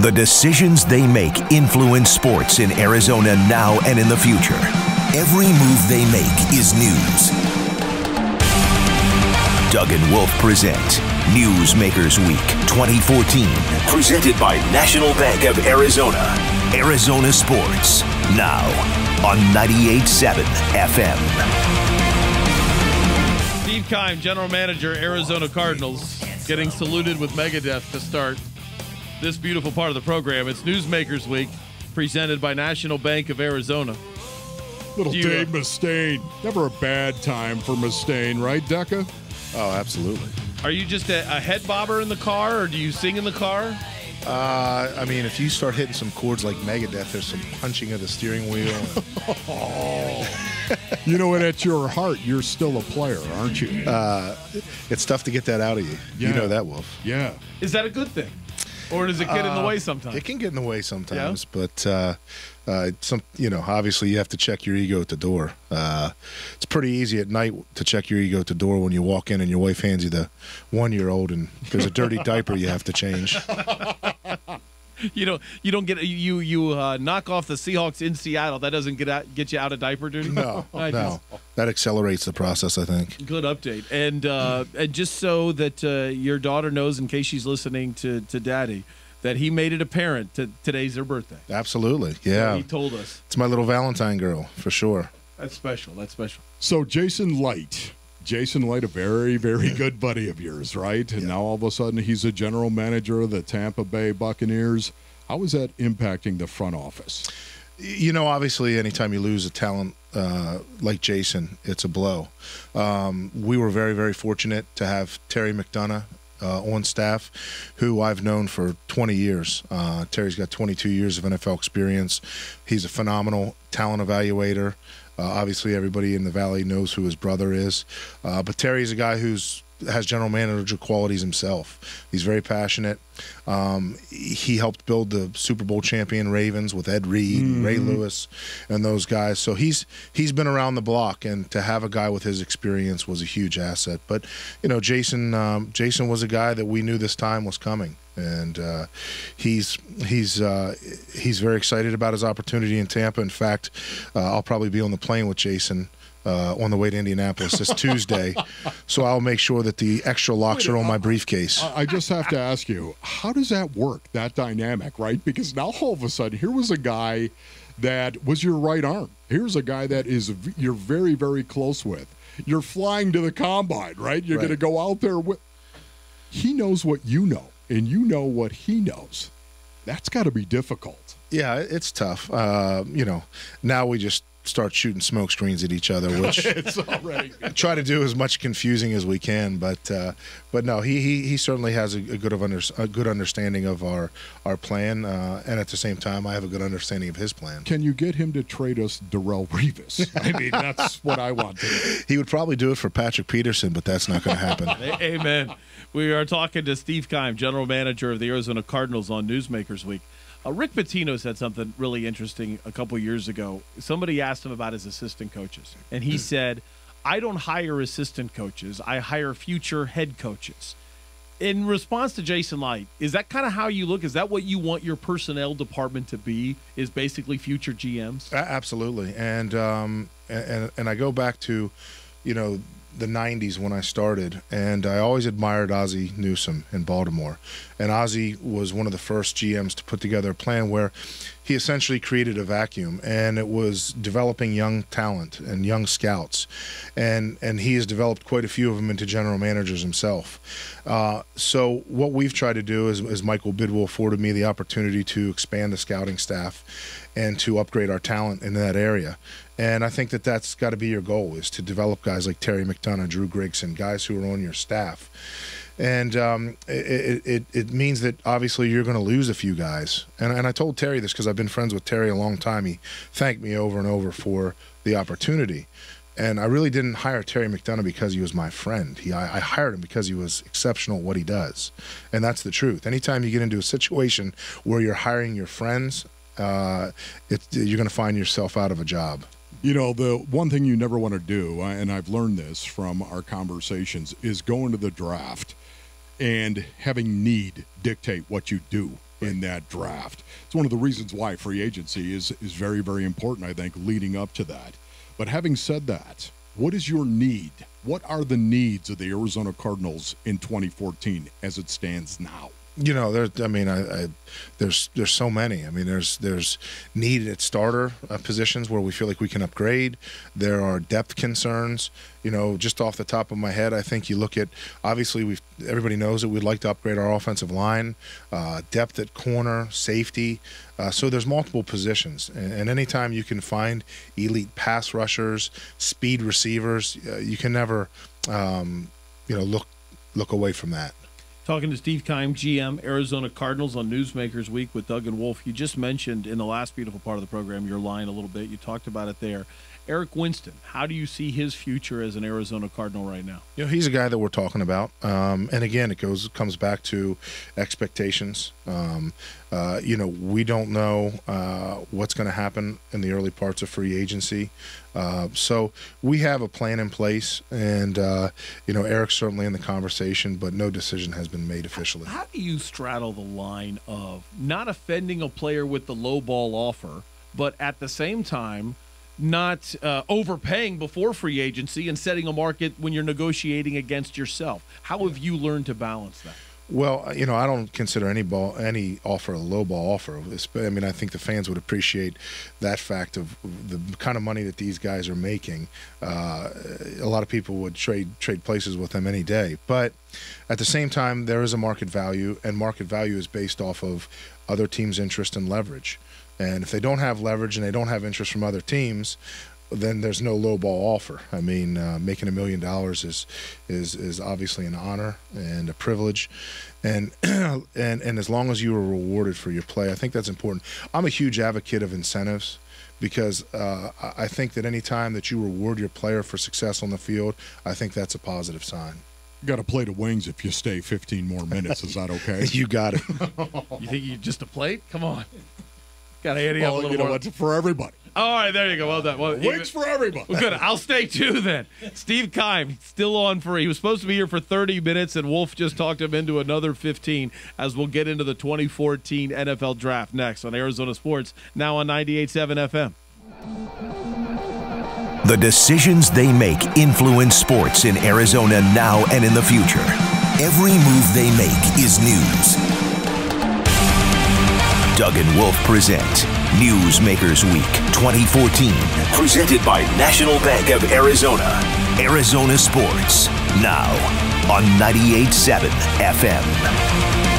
The decisions they make influence sports in Arizona now and in the future. Every move they make is news. Doug and Wolf present Newsmakers Week 2014. Presented by National Bank of Arizona. Arizona Sports, now on 98.7 FM. Steve Keim, General Manager, Arizona Cardinals, getting saluted with Megadeth to start this beautiful part of the program. It's Newsmakers Week, presented by National Bank of Arizona. Little Dave Mustaine. Never a bad time for Mustaine, right, Decca? Oh, absolutely. Are you just a head bobber in the car, or do you sing in the car? I mean, if you start hitting some chords like Megadeth, there's some punching of the steering wheel. You know what? At your heart, you're still a player, aren't you? It's tough to get that out of you. Yeah. You know that, Wolf. Yeah. Is that a good thing? Or does it get in the way sometimes? It can get in the way sometimes, but obviously you have to check your ego at the door. It's pretty easy at night to check your ego at the door when you walk in and your wife hands you the 1-year-old and there's a dirty diaper you have to change. You don't get you knock off the Seahawks in Seattle. That doesn't get you out of diaper duty. No, that accelerates the process, I think. Good update, and just so that your daughter knows, in case she's listening to Daddy, that he made it apparent today's her birthday. Absolutely, yeah. He told us it's my little Valentine girl for sure. That's special. That's special. So Jason Light, a very, very good buddy of yours, right? And now all of a sudden he's a general manager of the Tampa Bay Buccaneers. How is that impacting the front office? You know, obviously, anytime you lose a talent like Jason, it's a blow. We were very, very fortunate to have Terry McDonough on staff, who I've known for 20 years. Terry's got 22 years of NFL experience. He's a phenomenal talent evaluator. Obviously, everybody in the Valley knows who his brother is. But Terry's a guy who's has general manager qualities himself. He's very passionate. He helped build the Super Bowl champion Ravens with Ed Reed, and Ray Lewis, and those guys. So he's been around the block, and to have a guy with his experience was a huge asset. But you know, Jason was a guy that we knew this time was coming, and he's very excited about his opportunity in Tampa. In fact, I'll probably be on the plane with Jason on the way to Indianapolis this Tuesday, so I'll make sure that the extra locks are on my briefcase. I just have to ask you, how does that work, that dynamic, right? Because now all of a sudden, here was a guy that was your right arm. Here's a guy that you're very, very close with. You're flying to the combine, right? You're going to go out there with. He knows what you know, and you know what he knows. That's got to be difficult. Yeah, it's tough. Now we just start shooting smoke screens at each other, which it's already try to do as much confusing as we can. But no, he certainly has a good understanding of our plan, and at the same time, I have a good understanding of his plan. Can you get him to trade us Darrelle Revis? I mean, that's what I want to do. He would probably do it for Patrick Peterson, but that's not going to happen. Amen. We are talking to Steve Keim, General Manager of the Arizona Cardinals, on Newsmakers Week. Rick Pitino said something really interesting a couple years ago. Somebody asked him about his assistant coaches, and he said, I don't hire assistant coaches. I hire future head coaches. In response to Jason Light, is that kind of how you look? Is that what you want your personnel department to be, is basically future GMs? Absolutely. And I go back to, the 90s when I started, and I always admired Ozzie Newsome in Baltimore. And Ozzie was one of the first GMs to put together a plan where he essentially created a vacuum, and it was developing young talent and young scouts. And he has developed quite a few of them into general managers himself. So what we've tried to do is Michael Bidwell afforded me the opportunity to expand the scouting staff and to upgrade our talent in that area. And I think that that's got to be your goal, is to develop guys like Terry McDonough, Drew Grigson, guys who are on your staff. And it means that obviously you're going to lose a few guys. And I told Terry this because I've been friends with Terry a long time. He thanked me over and over for the opportunity. And I really didn't hire Terry McDonough because he was my friend. I hired him because he was exceptional at what he does. And that's the truth. Anytime you get into a situation where you're hiring your friends, you're going to find yourself out of a job. You know, the one thing you never want to do, and I've learned this from our conversations, is go into the draft and having need dictate what you do in that draft. It's one of the reasons why free agency is very, very important, I think, leading up to that. But having said that, what is your need? What are the needs of the Arizona Cardinals in 2014 as it stands now? You know, there's so many. I mean, there's need at starter positions where we feel like we can upgrade. There are depth concerns. You know, just off the top of my head, I think you look at, obviously everybody knows that we'd like to upgrade our offensive line, depth at corner, safety. So there's multiple positions, and anytime you can find elite pass rushers, speed receivers, you can never, look away from that. Talking to Steve Keim, GM, Arizona Cardinals on Newsmakers Week with Doug and Wolf. You just mentioned in the last beautiful part of the program your line a little bit. You talked about it there. Eric Winston, how do you see his future as an Arizona Cardinal right now? You know, he's a guy that we're talking about, and again, it comes back to expectations. We don't know what's going to happen in the early parts of free agency, so we have a plan in place, and Eric's certainly in the conversation, but no decision has been made officially. How do you straddle the line of not offending a player with the low ball offer, but at the same time not overpaying before free agency and setting a market when you're negotiating against yourself? How have you learned to balance that? Well, I don't consider any offer a low ball offer. I mean, I think the fans would appreciate that fact of the kind of money that these guys are making. A lot of people would trade places with them any day. But at the same time, there is a market value, and market value is based off of other teams' interest and leverage. And if they don't have leverage and they don't have interest from other teams, then there's no low ball offer. I mean, making $1 million is obviously an honor and a privilege, and as long as you are rewarded for your play, I think that's important. I'm a huge advocate of incentives, because I think that any time that you reward your player for success on the field, I think that's a positive sign. You got to play the wings if you stay 15 more minutes. Is that okay? You got it. You think you just a plate? Come on. Got to ante up a little more. It's for everybody. All right, there you go. Well done. Well, wings for everybody. Well, good. I'll stay too then. Steve Keim, still on for. He was supposed to be here for 30 minutes, and Wolf just talked him into another 15 as we'll get into the 2014 NFL Draft next on Arizona Sports, now on 98.7 FM. The decisions they make influence sports in Arizona now and in the future. Every move they make is news. Doug and Wolf present Newsmakers Week 2014, presented by National Bank of Arizona. Arizona Sports, now on 98.7 FM.